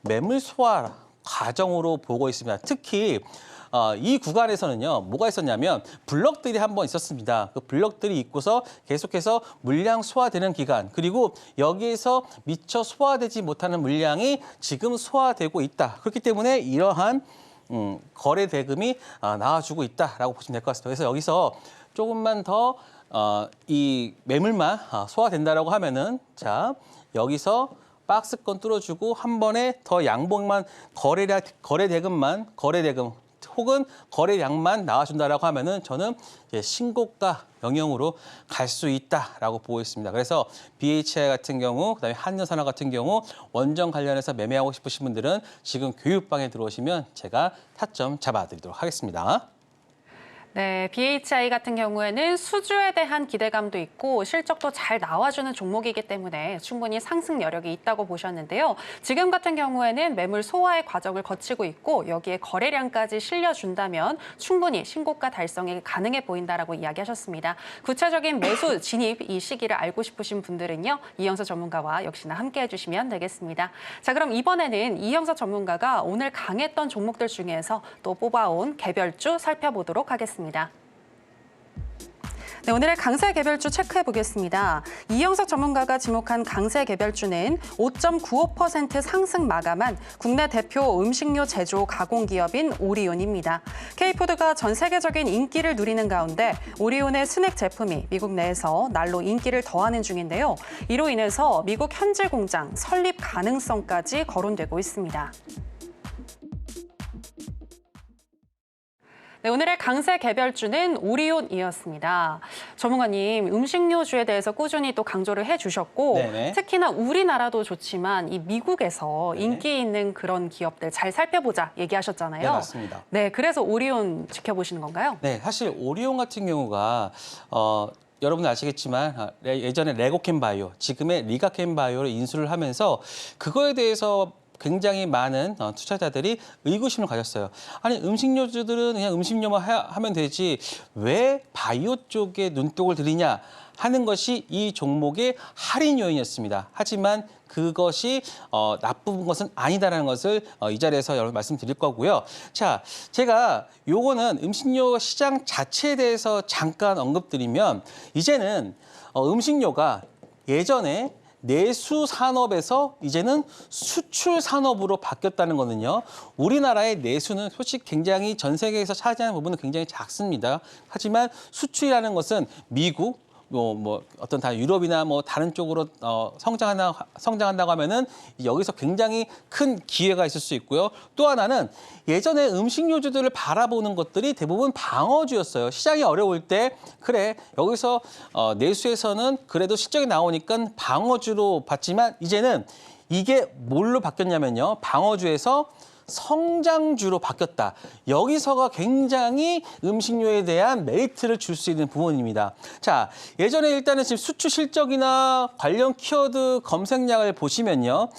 매물 소화 과정으로 보고 있습니다. 특히 이 구간에서는요, 뭐가 있었냐면 블럭들이 한번 있었습니다. 그 블럭들이 있고서 계속해서 물량 소화되는 기간, 그리고 여기에서 미처 소화되지 못하는 물량이 지금 소화되고 있다. 그렇기 때문에 이러한 거래 대금이 나와주고 있다라고 보시면 될 것 같습니다. 그래서 여기서 조금만 더 이 매물만 소화된다라고 하면은 자, 여기서 박스권 뚫어주고 한 번에 더 양봉만 거래 대금 혹은 거래량만 나와준다라고 하면은 저는 신고가 영역으로 갈 수 있다라고 보고 있습니다. 그래서 BHI 같은 경우, 그다음에 한전산업 같은 경우 원전 관련해서 매매하고 싶으신 분들은 지금 교육방에 들어오시면 제가 타점 잡아드리도록 하겠습니다. 네, BHI 같은 경우에는 수주에 대한 기대감도 있고 실적도 잘 나와주는 종목이기 때문에 충분히 상승 여력이 있다고 보셨는데요. 지금 같은 경우에는 매물 소화의 과정을 거치고 있고 여기에 거래량까지 실려준다면 충분히 신고가 달성이 가능해 보인다라고 이야기하셨습니다. 구체적인 매수 진입 이 시기를 알고 싶으신 분들은요. 이영서 전문가와 역시나 함께 해주시면 되겠습니다. 자, 그럼 이번에는 이영서 전문가가 오늘 강했던 종목들 중에서 또 뽑아온 개별주 살펴보도록 하겠습니다. 네, 오늘의 강세 개별주 체크해 보겠습니다. 이영석 전문가가 지목한 강세 개별주는 5.95% 상승 마감한 국내 대표 음식료 제조 가공기업인 오리온입니다. K푸드가 전 세계적인 인기를 누리는 가운데 오리온의 스낵 제품이 미국 내에서 날로 인기를 더하는 중인데요. 이로 인해서 미국 현지 공장 설립 가능성까지 거론되고 있습니다. 네, 오늘의 강세 개별주는 오리온이었습니다. 전문가님, 음식료주에 대해서 꾸준히 또 강조를 해주셨고 네네. 특히나 우리나라도 좋지만 이 미국에서 네네. 인기 있는 그런 기업들 잘 살펴보자 얘기하셨잖아요. 네, 맞습니다. 네, 그래서 오리온 지켜보시는 건가요? 네, 사실 오리온 같은 경우가 여러분 아시겠지만 예전에 레고캠바이오, 지금의 리가캠바이오를 인수를 하면서 그거에 대해서 굉장히 많은 투자자들이 의구심을 가졌어요. 아니 음식료주들은 그냥 음식료만 하면 되지 왜 바이오 쪽에 눈독을 들이냐 하는 것이 이 종목의 할인 요인이었습니다. 하지만 그것이 나쁜 것은 아니다라는 것을 이 자리에서 여러분 말씀드릴 거고요. 자, 제가 요거는 음식료 시장 자체에 대해서 잠깐 언급드리면 이제는 음식료가 예전에 내수 산업에서 이제는 수출 산업으로 바뀌었다는 거는요. 우리나라의 내수는 솔직히 굉장히 전 세계에서 차지하는 부분은 굉장히 작습니다. 하지만 수출이라는 것은 미국, 어떤 다 유럽이나 뭐 다른 쪽으로 성장한다고 하면은 여기서 굉장히 큰 기회가 있을 수 있고요. 또 하나는 예전에 음식료주들을 바라보는 것들이 대부분 방어주였어요. 시장이 어려울 때 그래 여기서 내수에서는 그래도 실적이 나오니까 방어주로 봤지만 이제는 이게 뭘로 바뀌었냐면요. 방어주에서 성장주로 바뀌었다. 여기서가 굉장히 음식료에 대한 메리트를 줄 수 있는 부분입니다. 자, 예전에 일단은 지금 수출 실적이나 관련 키워드 검색량을 보시면요.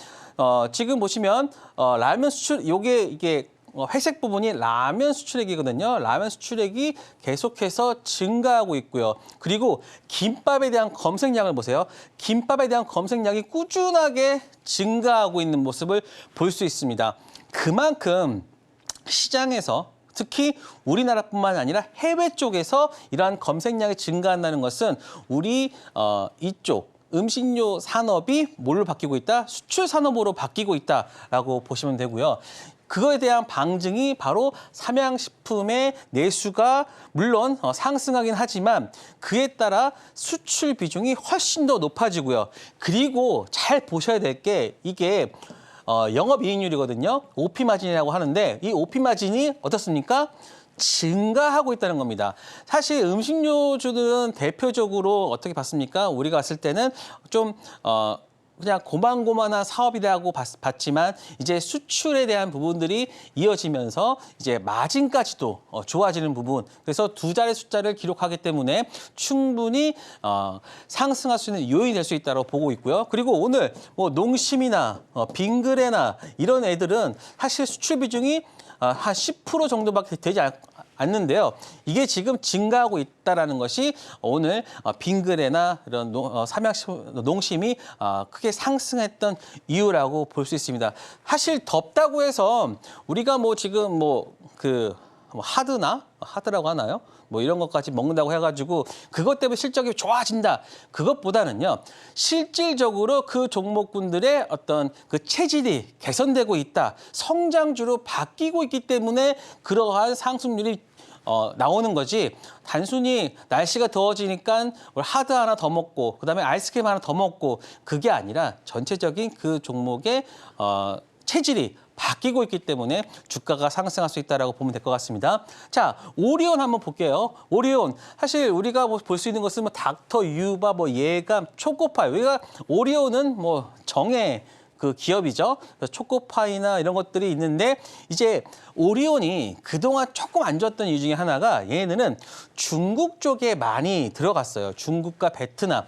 지금 보시면 라면 수출 이게 회색 부분이 라면 수출액이거든요. 라면 수출액이 계속해서 증가하고 있고요. 그리고 김밥에 대한 검색량을 보세요. 김밥에 대한 검색량이 꾸준하게 증가하고 있는 모습을 볼 수 있습니다. 그만큼 시장에서 특히 우리나라뿐만 아니라 해외 쪽에서 이러한 검색량이 증가한다는 것은 우리 이쪽 음식료 산업이 뭘로 바뀌고 있다? 수출 산업으로 바뀌고 있다라고 보시면 되고요. 그거에 대한 방증이 바로 삼양식품의 내수가 물론 상승하긴 하지만 그에 따라 수출 비중이 훨씬 더 높아지고요. 그리고 잘 보셔야 될 게 이게 영업이익률이거든요. OP 마진이라고 하는데 이 OP 마진이 어떻습니까? 증가하고 있다는 겁니다. 사실 음식료주들은 대표적으로 어떻게 봤습니까? 우리가 봤을 때는 좀 그냥 고만고만한 사업이라고 봤지만 이제 수출에 대한 부분들이 이어지면서 이제 마진까지도 좋아지는 부분. 그래서 두 자리 숫자를 기록하기 때문에 충분히 상승할 수 있는 요인이 될 수 있다고 보고 있고요. 그리고 오늘 뭐 농심이나 빙그레나 이런 애들은 사실 수출 비중이 한 10% 정도밖에 되지 않는데요. 이게 지금 증가하고 있다는 것이 오늘 빙그레나 이런 농심이 크게 상승했던 이유라고 볼 수 있습니다. 사실 덥다고 해서 우리가 뭐 지금 하드라고 하나요? 뭐 이런 것까지 먹는다고 해가지고 그것 때문에 실적이 좋아진다. 그것보다는요. 실질적으로 그 종목군들의 어떤 그 체질이 개선되고 있다. 성장주로 바뀌고 있기 때문에 그러한 상승률이 나오는 거지 단순히 날씨가 더워지니까 하드 하나 더 먹고 그다음에 아이스크림 하나 더 먹고 그게 아니라 전체적인 그 종목의 체질이 바뀌고 있기 때문에 주가가 상승할 수 있다고 보면 될 것 같습니다. 자, 오리온 한번 볼게요. 오리온 사실 우리가 볼 수 있는 것은 닥터 유바, 예감, 초코파이. 우리가 오리온은 정의 그 기업이죠. 초코파이나 이런 것들이 있는데 이제 오리온이 그동안 조금 안 좋았던 이유 중에 하나가 얘네는 중국 쪽에 많이 들어갔어요. 중국과 베트남.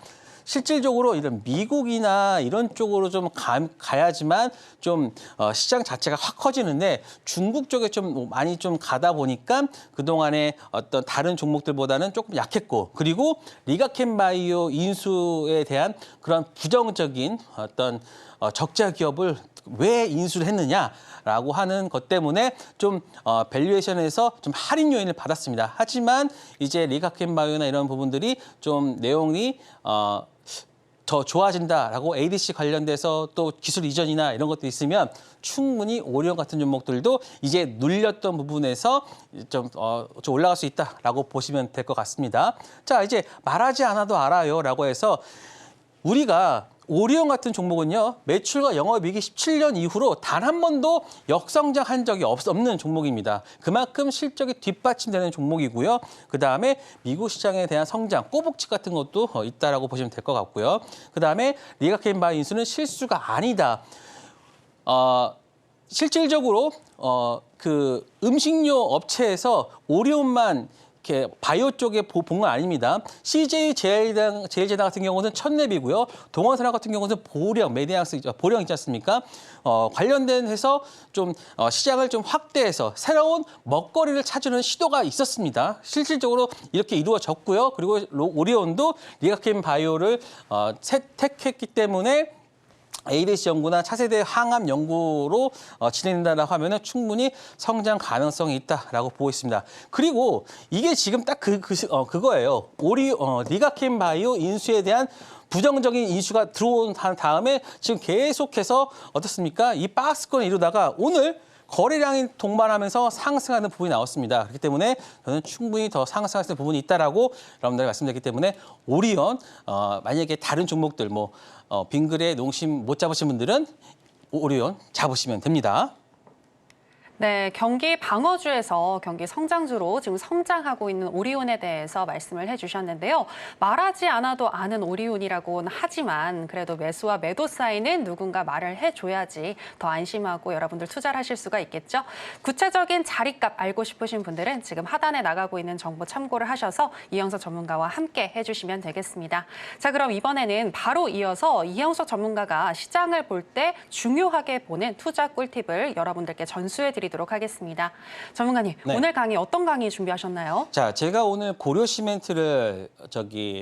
실질적으로 이런 미국이나 이런 쪽으로 좀 가야지만 좀 시장 자체가 확 커지는데 중국 쪽에 좀 많이 좀 가다 보니까 그동안에 어떤 다른 종목들보다는 조금 약했고 그리고 리가켄바이오 인수에 대한 그런 부정적인 어떤 적자 기업을 왜 인수를 했느냐라고 하는 것 때문에 좀 밸류에이션에서 좀 할인 요인을 받았습니다. 하지만 이제 리가켄바이오나 이런 부분들이 좀 내용이 더 좋아진다라고 ADC 관련돼서 또 기술 이전이나 이런 것도 있으면 충분히 오리온 같은 종목들도 이제 눌렸던 부분에서 좀 올라갈 수 있다라고 보시면 될 것 같습니다. 자, 이제 말하지 않아도 알아요라고 해서 우리가 오리온 같은 종목은요. 매출과 영업이익이 17년 이후로 단 한 번도 역성장한 적이 없는 종목입니다. 그만큼 실적이 뒷받침되는 종목이고요. 그다음에 미국 시장에 대한 성장, 꼬북집 같은 것도 있다라고 보시면 될 것 같고요. 그다음에 리가켄바이오 인수는 실수가 아니다. 실질적으로 그 음식료 업체에서 오리온만 바이오 쪽에 본 건 아닙니다. CJ 제일제당 같은 경우는 첫랩이고요. 동원산업 같은 경우는 보령, 메디앙스, 보령 있지 않습니까? 관련된 해서 좀 시장을 좀 확대해서 새로운 먹거리를 찾으는 시도가 있었습니다. 실질적으로 이렇게 이루어졌고요. 그리고 오리온도 리가캠 바이오를 택했기 때문에 ABS 연구나 차세대 항암 연구로 진행된다고 하면은 충분히 성장 가능성이 있다라고 보고 있습니다. 그리고 이게 지금 딱 그거예요. 리가캠 바이오 인수에 대한 부정적인 이슈가 들어온 다음에 지금 계속해서 어떻습니까? 이 박스권을 이루다가 오늘 거래량이 동반하면서 상승하는 부분이 나왔습니다. 그렇기 때문에 저는 충분히 더 상승할 수 있는 부분이 있다라고 여러분들에게 말씀드렸기 때문에 오리온 만약에 다른 종목들 빙그레, 농심 못 잡으신 분들은 오리온 잡으시면 됩니다. 네, 경기 방어주에서 경기 성장주로 지금 성장하고 있는 오리온에 대해서 말씀을 해주셨는데요. 말하지 않아도 아는 오리온이라고는 하지만 그래도 매수와 매도 사이는 누군가 말을 해줘야지 더 안심하고 여러분들 투자를 하실 수가 있겠죠. 구체적인 자리값 알고 싶으신 분들은 지금 하단에 나가고 있는 정보 참고를 하셔서 이영석 전문가와 함께 해주시면 되겠습니다. 자, 그럼 이번에는 바로 이어서 이영석 전문가가 시장을 볼 때 중요하게 보는 투자 꿀팁을 여러분들께 전수해 드리도록 하겠습니다. 전문가님, 네. 오늘 강의 어떤 강의 준비하셨나요? 자, 제가 오늘 고려 시멘트를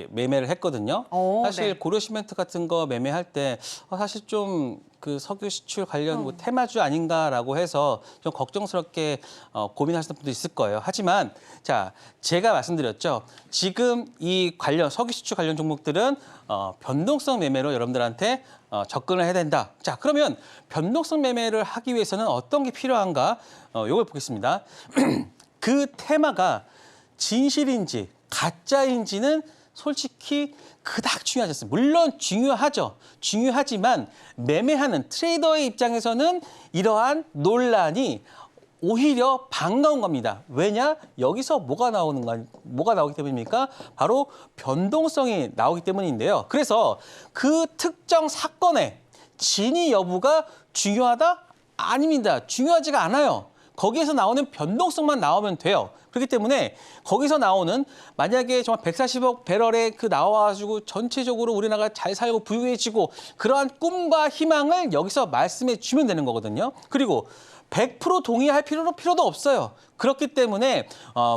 매매를 했거든요. 사실 네. 고려 시멘트 같은 거 매매할 때 사실 좀 그 석유 수출 관련 테마주 아닌가라고 해서 좀 걱정스럽게 고민하시는 분도 있을 거예요. 하지만 자, 제가 말씀드렸죠. 지금 이 석유 수출 관련 종목들은 변동성 매매로 여러분들한테 접근을 해야 된다. 자, 그러면 변동성 매매를 하기 위해서는 어떤 게 필요한가? 이걸 보겠습니다. 그 테마가 진실인지 가짜인지는 솔직히 그닥 중요하지 않습니다. 물론 중요하죠. 중요하지만 매매하는 트레이더의 입장에서는 이러한 논란이 오히려 반가운 겁니다. 왜냐? 여기서 뭐가 나오기 때문입니까? 바로 변동성이 나오기 때문인데요. 그래서 그 특정 사건의 진위 여부가 중요하다? 아닙니다. 중요하지가 않아요. 거기에서 나오는 변동성만 나오면 돼요. 그렇기 때문에 거기서 나오는 만약에 정말 140억 배럴에 나와가지고 전체적으로 우리나라가 잘 살고 부유해지고 그러한 꿈과 희망을 여기서 말씀해 주면 되는 거거든요. 그리고 100% 동의할 필요도 없어요. 그렇기 때문에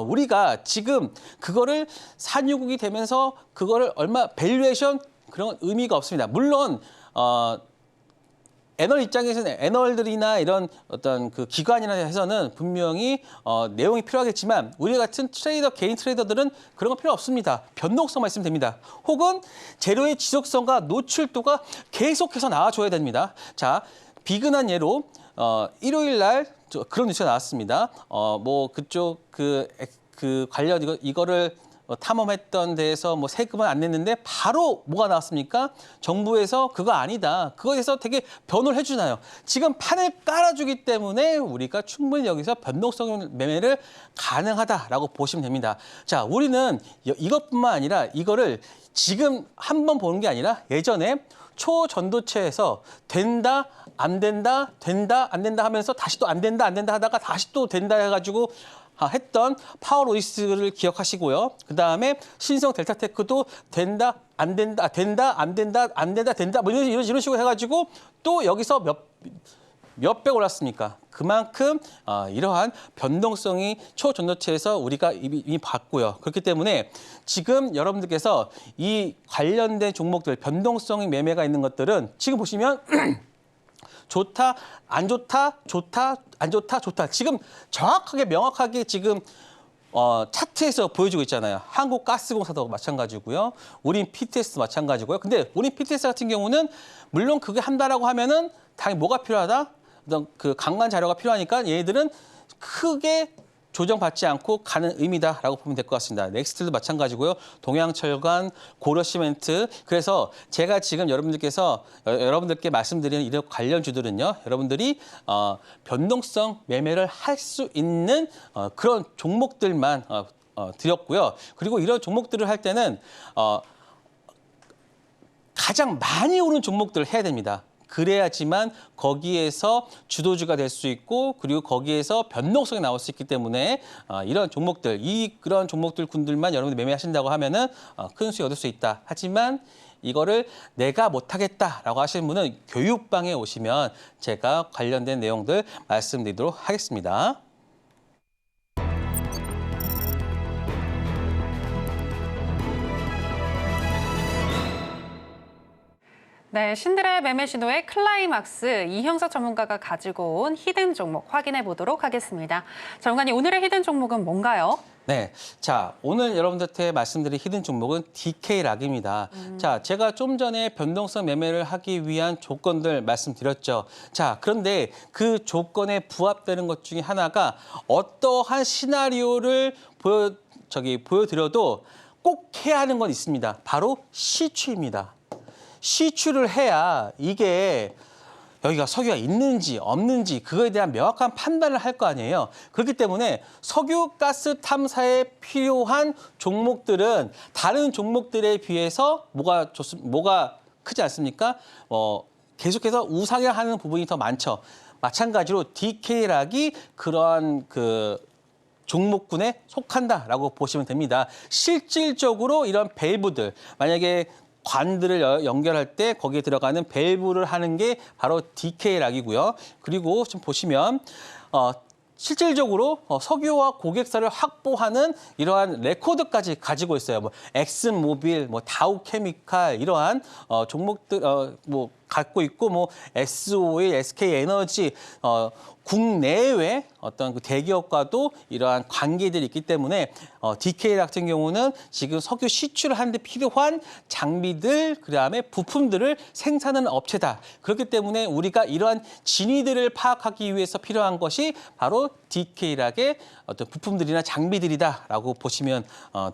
우리가 지금 그거를 산유국이 되면서 그거를 얼마 밸류에이션 그런 의미가 없습니다. 물론 애널 입장에서는 애널들이나 이런 어떤 그 기관이나 해서는 분명히 내용이 필요하겠지만 우리 같은 개인 트레이더들은 그런 거 필요 없습니다. 변동성만 있으면 됩니다. 혹은 재료의 지속성과 노출도가 계속해서 나와줘야 됩니다. 자, 비근한 예로 일요일 날 그런 뉴스가 나왔습니다. 그쪽 관련 이거를 탐험했던 데에서 세금은 안 냈는데 바로 뭐가 나왔습니까? 정부에서 그거 아니다. 그거에서 되게 변호를 해주나요? 지금 판을 깔아주기 때문에 우리가 충분히 여기서 변동성 매매를 가능하다라고 보시면 됩니다. 자, 우리는 이것뿐만 아니라 이거를 지금 한 번 보는 게 아니라 예전에 초전도체에서 된다, 안 된다, 된다, 안 된다 하면서 다시 또 안 된다, 안 된다 하다가 다시 또 된다 해가지고 했던 파워로이스를 기억하시고요. 그다음에 신성 델타테크도 된다, 안 된다, 된다, 안 된다, 안 된다, 된다 뭐 이런 식으로 해가지고 또 여기서 몇백 올랐습니까? 그만큼 이러한 변동성이 초전도체에서 우리가 이미 봤고요. 그렇기 때문에 지금 여러분들께서 이 관련된 종목들 변동성이 매매가 있는 것들은 지금 보시면 좋다, 안 좋다, 좋다, 안 좋다, 좋다. 지금 정확하게 명확하게 지금 차트에서 보여주고 있잖아요. 한국가스공사도 마찬가지고요. 우린 PTS도 마찬가지고요. 근데 우린 PTS 같은 경우는 물론 그게 한다라고 하면은 당연히 뭐가 필요하다? 어떤 그 강한 자료가 필요하니까 얘들은 크게 조정받지 않고 가는 의미다라고 보면 될 것 같습니다. 넥스트도 마찬가지고요. 동양철관, 고려시멘트. 그래서 제가 지금 여러분들께 말씀드리는 이런 관련주들은요. 여러분들이 변동성 매매를 할 수 있는 그런 종목들만 드렸고요. 그리고 이런 종목들을 할 때는 가장 많이 오른 종목들을 해야 됩니다. 그래야지만 거기에서 주도주가 될 수 있고 그리고 거기에서 변동성이 나올 수 있기 때문에 이런 종목들, 그런 종목들 군들만 여러분들 매매하신다고 하면은 큰 수익 얻을 수 있다. 하지만 이거를 내가 못하겠다라고 하시는 분은 교육방에 오시면 제가 관련된 내용들 말씀드리도록 하겠습니다. 네, 신들의 매매 신호의 클라이막스 이형석 전문가가 가지고 온 히든 종목 확인해 보도록 하겠습니다. 전문가님, 오늘의 히든 종목은 뭔가요? 네, 자 오늘 여러분들한테 말씀드릴 히든 종목은 DK락입니다. 자, 제가 좀 전에 변동성 매매를 하기 위한 조건들 말씀드렸죠. 자, 그런데 그 조건에 부합되는 것 중에 하나가 어떠한 시나리오를 보여드려도 꼭 해야 하는 건 있습니다. 바로 시추입니다. 시추를 해야 이게 여기가 석유가 있는지 없는지 그거에 대한 명확한 판단을 할 거 아니에요. 그렇기 때문에 석유 가스 탐사에 필요한 종목들은 다른 종목들에 비해서 뭐가 크지 않습니까? 계속해서 우상향하는 부분이 더 많죠. 마찬가지로 DK락이 그러한 종목군에 속한다라고 보시면 됩니다. 실질적으로 이런 밸브들, 만약에 관들을 연결할 때 거기에 들어가는 밸브를 하는 게 바로 DK락이고요. 그리고 좀 보시면 실질적으로 석유와 고객사를 확보하는 이러한 레코드까지 가지고 있어요. 뭐 엑슨모빌, 뭐 다우케미칼 이러한 종목들 갖고 있고 뭐 SOE, SK에너지 국내외 어떤 그 대기업과도 이러한 관계들이 있기 때문에 DK락 같은 경우는 지금 석유 시추를 하는 데 필요한 장비들, 그다음에 부품들을 생산하는 업체다. 그렇기 때문에 우리가 이러한 진위들을 파악하기 위해서 필요한 것이 바로 DK락의 어떤 부품들이나 장비들이다라고 보시면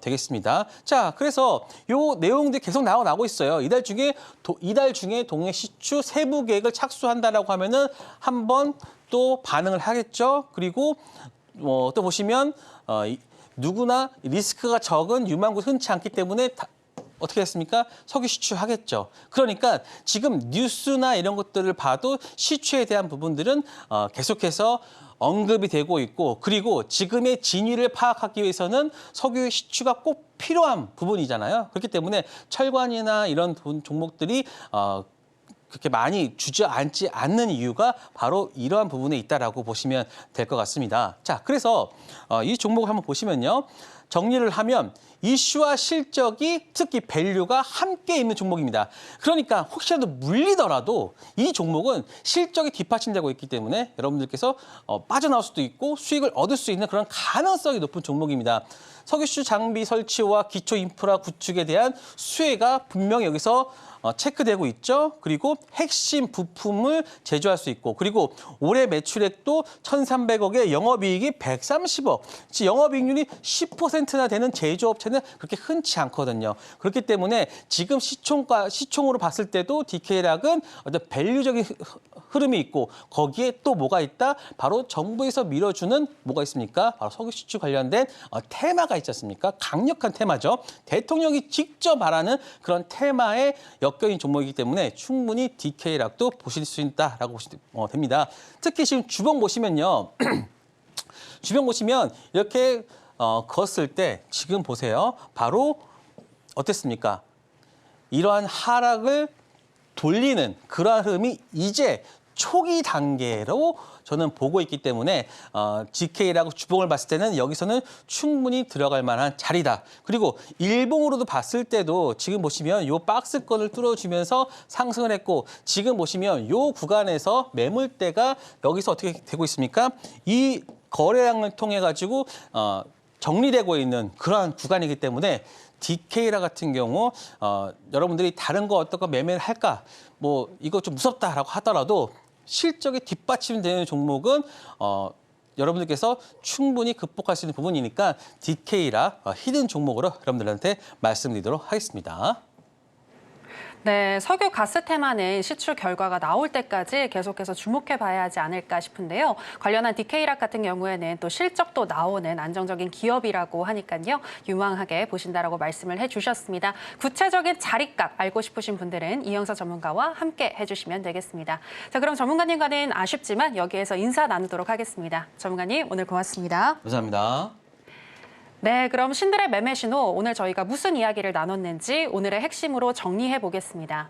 되겠습니다. 자, 그래서 요 내용들이 계속 나오고 있어요. 이달 중에 동해 시추 세부 계획을 착수한다라고 하면은 한번 또 반응을 하겠죠. 그리고 또 보시면 누구나 리스크가 적은 유망국 흔치 않기 때문에 어떻게 했습니까? 석유 시추하겠죠. 그러니까 지금 뉴스나 이런 것들을 봐도 시추에 대한 부분들은 계속해서 언급이 되고 있고, 그리고 지금의 진위를 파악하기 위해서는 석유 시추가 꼭 필요한 부분이잖아요. 그렇기 때문에 철관이나 이런 종목들이 그렇게 많이 주저앉지 않는 이유가 바로 이러한 부분에 있다라고 보시면 될 것 같습니다. 자, 그래서 이 종목을 한번 보시면요. 정리를 하면 이슈와 실적이 특히 밸류가 함께 있는 종목입니다. 그러니까 혹시라도 물리더라도 이 종목은 실적이 뒷받침되고 있기 때문에 여러분들께서 빠져나올 수도 있고 수익을 얻을 수 있는 그런 가능성이 높은 종목입니다. 석유시추 장비 설치와 기초 인프라 구축에 대한 수혜가 분명히 여기서 체크되고 있죠. 그리고 핵심 부품을 제조할 수 있고, 그리고 올해 매출액도 1,300억에 영업이익이 130억. 영업이익률이 10%나 되는 제조업체는 그렇게 흔치 않거든요. 그렇기 때문에 지금 시총으로 봤을 때도 DK락은 어떤 밸류적인 흐름이 있고, 거기에 또 뭐가 있다? 바로 정부에서 밀어주는 뭐가 있습니까? 바로 석유시추 관련된 테마가 있지 않습니까? 강력한 테마죠. 대통령이 직접 말하는 그런 테마에 엮여있는 종목이기 때문에 충분히 DK락도 보실 수 있다라고 보시면 됩니다. 특히 지금 주봉 보시면요. 주봉 보시면 이렇게 걷을 때 지금 보세요. 바로 어땠습니까? 이러한 하락을 돌리는 그러한 흐름이 이제 초기 단계로 저는 보고 있기 때문에 DK라고 주봉을 봤을 때는 여기서는 충분히 들어갈 만한 자리다. 그리고 일봉으로도 봤을 때도 지금 보시면 요 박스권을 뚫어주면서 상승을 했고, 지금 보시면 요 구간에서 매물대가 여기서 어떻게 되고 있습니까? 이 거래량을 통해 가지고 정리되고 있는 그러한 구간이기 때문에 DK락 같은 경우 여러분들이 다른 거 어떤 거 매매를 할까? 뭐 이거 좀 무섭다라고 하더라도 실적이 뒷받침되는 종목은 여러분들께서 충분히 극복할 수 있는 부분이니까 DK락 히든 종목으로 여러분들한테 말씀드리도록 하겠습니다. 네, 석유 가스 테마는 시추 결과가 나올 때까지 계속해서 주목해 봐야 하지 않을까 싶은데요. 관련한 DK락 같은 경우에는 또 실적도 나오는 안정적인 기업이라고 하니까요. 유망하게 보신다라고 말씀을 해주셨습니다. 구체적인 자리값 알고 싶으신 분들은 이영석 전문가와 함께 해주시면 되겠습니다. 자, 그럼 전문가님과는 아쉽지만 여기에서 인사 나누도록 하겠습니다. 전문가님, 오늘 고맙습니다. 감사합니다. 네, 그럼 신들의 매매 신호 오늘 저희가 무슨 이야기를 나눴는지 오늘의 핵심으로 정리해 보겠습니다.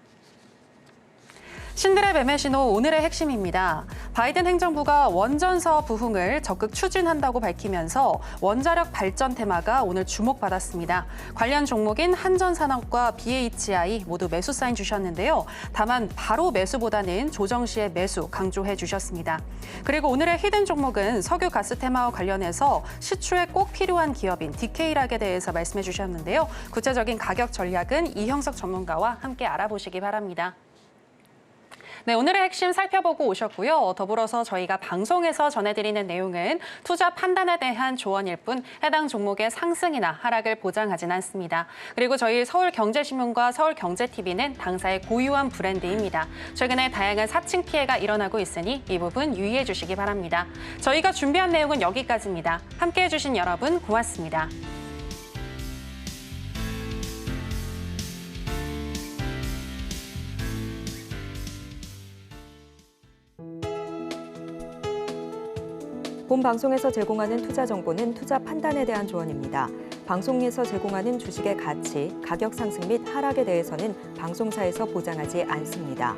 신들의 매매 신호 오늘의 핵심입니다. 바이든 행정부가 원전서 부흥을 적극 추진한다고 밝히면서 원자력 발전 테마가 오늘 주목받았습니다. 관련 종목인 한전산업과 BHI 모두 매수 사인 주셨는데요. 다만 바로 매수보다는 조정 시에 매수 강조해 주셨습니다. 그리고 오늘의 히든 종목은 석유 가스 테마와 관련해서 시추에 꼭 필요한 기업인 DK락에 대해서 말씀해 주셨는데요. 구체적인 가격 전략은 이형석 전문가와 함께 알아보시기 바랍니다. 네, 오늘의 핵심 살펴보고 오셨고요. 더불어서 저희가 방송에서 전해드리는 내용은 투자 판단에 대한 조언일 뿐 해당 종목의 상승이나 하락을 보장하진 않습니다. 그리고 저희 서울경제신문과 서울경제TV는 당사의 고유한 브랜드입니다. 최근에 다양한 사칭 피해가 일어나고 있으니 이 부분 유의해 주시기 바랍니다. 저희가 준비한 내용은 여기까지입니다. 함께해 주신 여러분 고맙습니다. 본 방송에서 제공하는 투자 정보는 투자 판단에 대한 조언입니다. 방송에서 제공하는 주식의 가치, 가격 상승 및 하락에 대해서는 방송사에서 보장하지 않습니다.